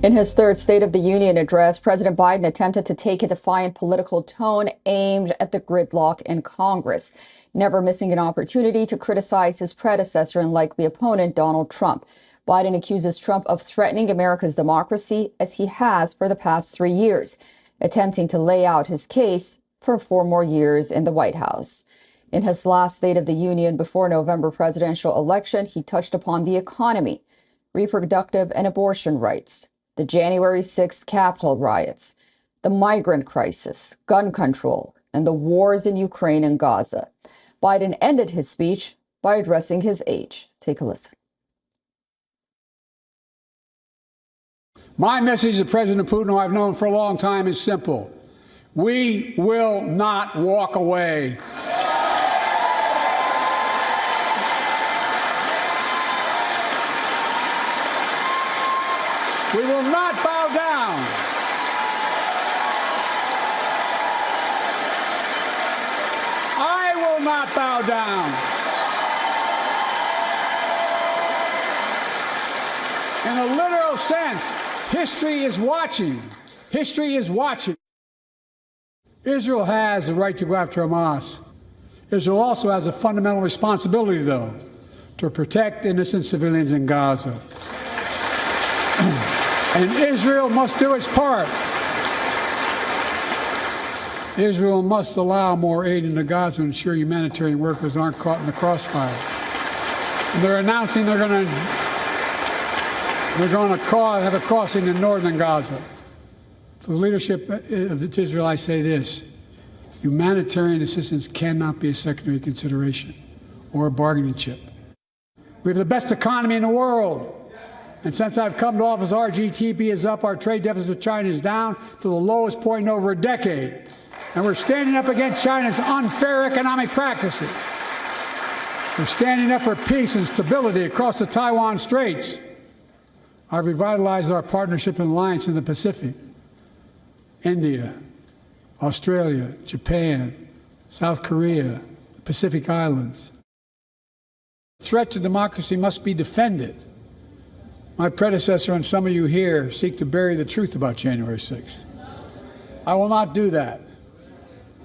In his third State of the Union address, President Biden attempted to take a defiant political tone aimed at the gridlock in Congress, never missing an opportunity to criticize his predecessor and likely opponent, Donald Trump. Biden accuses Trump of threatening America's democracy, as he has for the past 3 years, attempting to lay out his case for 4 more years in the White House. In his last State of the Union before November presidential election, he touched upon the economy, reproductive and abortion rights, the January 6th Capitol riots, the migrant crisis, gun control, and the wars in Ukraine and Gaza. Biden ended his speech by addressing his age. Take a listen. My message to President Putin, who I've known for a long time, is simple. We will not walk away. We will not bow down. I will not bow down. In a literal sense, history is watching. History is watching. Israel has the right to go after Hamas. Israel also has a fundamental responsibility, though, to protect innocent civilians in Gaza. And Israel must do its part. Israel must allow more aid into Gaza to ensure humanitarian workers aren't caught in the crossfire. And they're announcing they're going to have a crossing in northern Gaza. To the leadership of Israel, I say this: humanitarian assistance cannot be a secondary consideration or a bargaining chip. We have the best economy in the world. And since I've come to office, our GDP is up, our trade deficit with China is down to the lowest point in over a decade. And we're standing up against China's unfair economic practices. We're standing up for peace and stability across the Taiwan Straits. I've revitalized our partnership and alliance in the Pacific. India, Australia, Japan, South Korea, the Pacific Islands. The threat to democracy must be defended. My predecessor and some of you here seek to bury the truth about January 6th. I will not do that.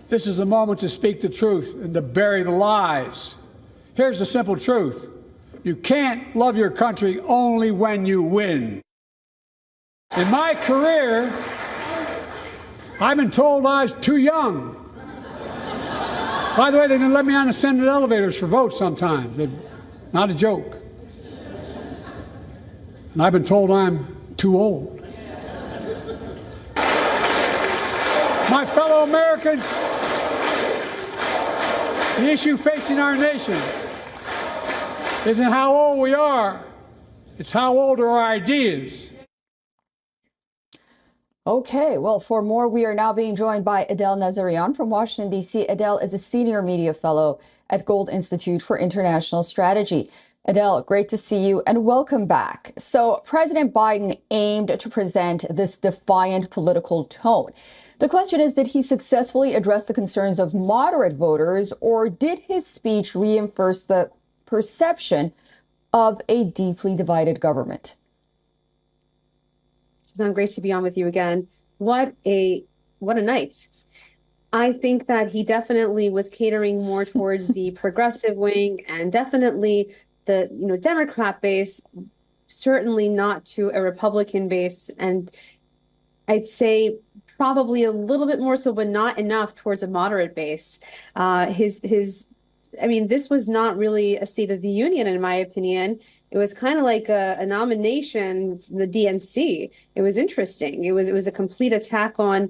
This is the moment to speak the truth and to bury the lies. Here's the simple truth. You can't love your country only when you win. In my career, I've been told I was too young. By the way, they didn't let me on the Senate elevators for votes sometimes. Not a joke. And I've been told I'm too old. My fellow Americans, the issue facing our nation isn't how old we are, it's how old are our ideas. Okay, well, for more, we are now being joined by Adel Nazarian from Washington, D.C. Adel is a senior media fellow at Gold Institute for International Strategy. Adel, great to see you and welcome back. So President Biden aimed to present this defiant political tone. The question is, did he successfully address the concerns of moderate voters, or did his speech reinforce the perception of a deeply divided government? Suzanne, great to be on with you again. What a night. I think that he definitely was catering more towards the progressive wing, and definitely the Democrat base, certainly not to a Republican base, and I'd say probably a little bit more so, but not enough towards a moderate base. This was not really a State of the Union, in my opinion. It was kind of like a nomination from the DNC. It was interesting. It was a complete attack on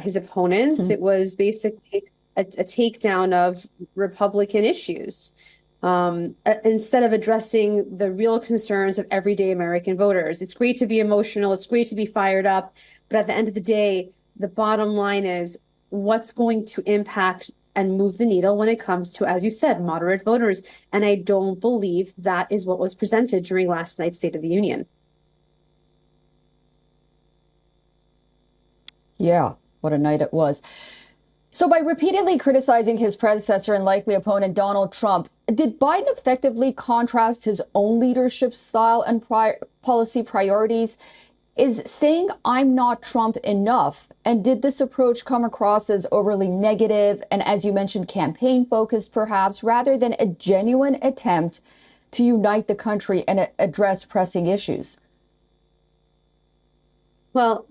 his opponents. Mm-hmm. It was basically a takedown of Republican issues. Instead of addressing the real concerns of everyday American voters. It's great to be emotional. It's great to be fired up. But at the end of the day, the bottom line is what's going to impact and move the needle when it comes to, as you said, moderate voters. And I don't believe that is what was presented during last night's State of the Union. Yeah, what a night it was. So by repeatedly criticizing his predecessor and likely opponent, Donald Trump, did Biden effectively contrast his own leadership style and policy priorities? Is saying I'm not Trump enough? And did this approach come across as overly negative and, as you mentioned, campaign focused, perhaps, rather than a genuine attempt to unite the country and address pressing issues? Well,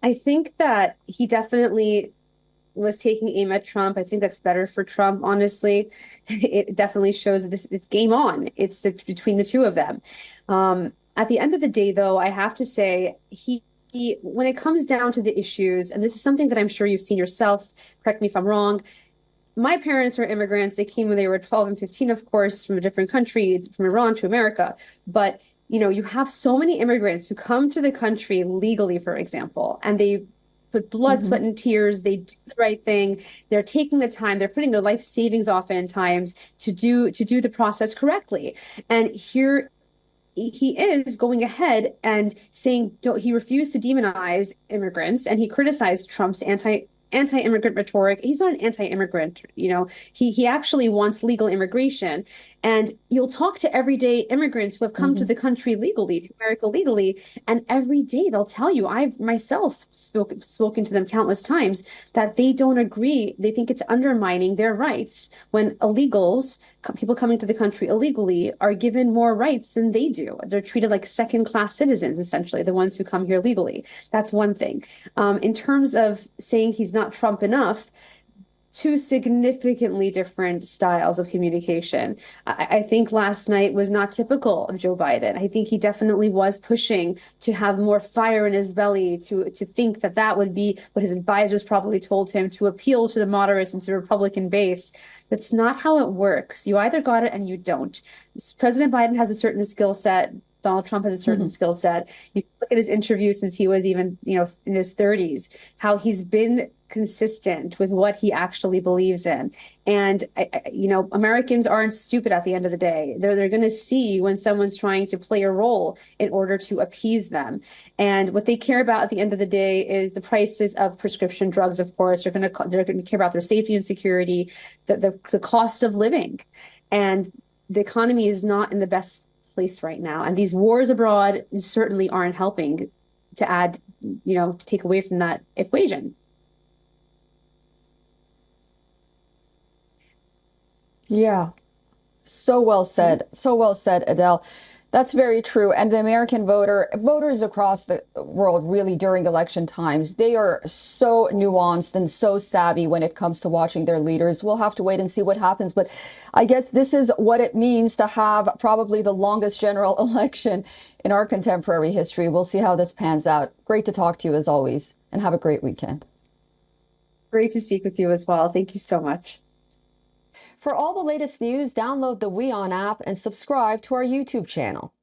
I think that he definitely was taking aim at Trump. I think that's better for Trump, honestly. It definitely shows this it's game on. It's between the two of them. At the end of the day, though, I have to say he when it comes down to the issues, and this is something that I'm sure you've seen yourself, correct me if I'm wrong. My parents were immigrants. They came when they were 12 and 15, of course, from a different country, from Iran to America. But you have so many immigrants who come to the country legally, for example, and they put blood, sweat, Hmm. and tears. They do the right thing. They're taking the time. They're putting their life savings oftentimes to do the process correctly. And here he is going ahead and saying he refused to demonize immigrants, and he criticized Trump's anti-immigrant rhetoric. He's not an anti-immigrant, he actually wants legal immigration. And you'll talk to everyday immigrants who have come to Hmm. the country legally, to America legally, and every day they'll tell you, I've myself spoken to them countless times, that they don't agree. They think it's undermining their rights when illegals, people coming to the country illegally, are given more rights than they do. They're treated like second-class citizens, essentially, the ones who come here legally. That's one thing. In terms of saying he's not Trump enough, two significantly different styles of communication. I think last night was not typical of Joe Biden. I think he definitely was pushing to have more fire in his belly, to think that that would be what his advisors probably told him, to appeal to the moderates and to the Republican base. That's not how it works. You either got it and you don't. President Biden has a certain skill set. Donald Trump has a certain Hmm. skill set. You look at his interview since he was even, in his 30s, how he's been consistent with what he actually believes in. And Americans aren't stupid at the end of the day. They're going to see when someone's trying to play a role in order to appease them. And what they care about at the end of the day is the prices of prescription drugs. Of course, they're going to care about their safety and security, the cost of living, and the economy is not in the best place right now. And these wars abroad certainly aren't helping to add, to take away from that equation. Yeah. So well said. So well said, Adele. That's very true. And the American voters across the world, really, during election times, they are so nuanced and so savvy when it comes to watching their leaders. We'll have to wait and see what happens. But I guess this is what it means to have probably the longest general election in our contemporary history. We'll see how this pans out. Great to talk to you as always, and have a great weekend. Great to speak with you as well. Thank you so much. For all the latest news, download the WION app and subscribe to our YouTube channel.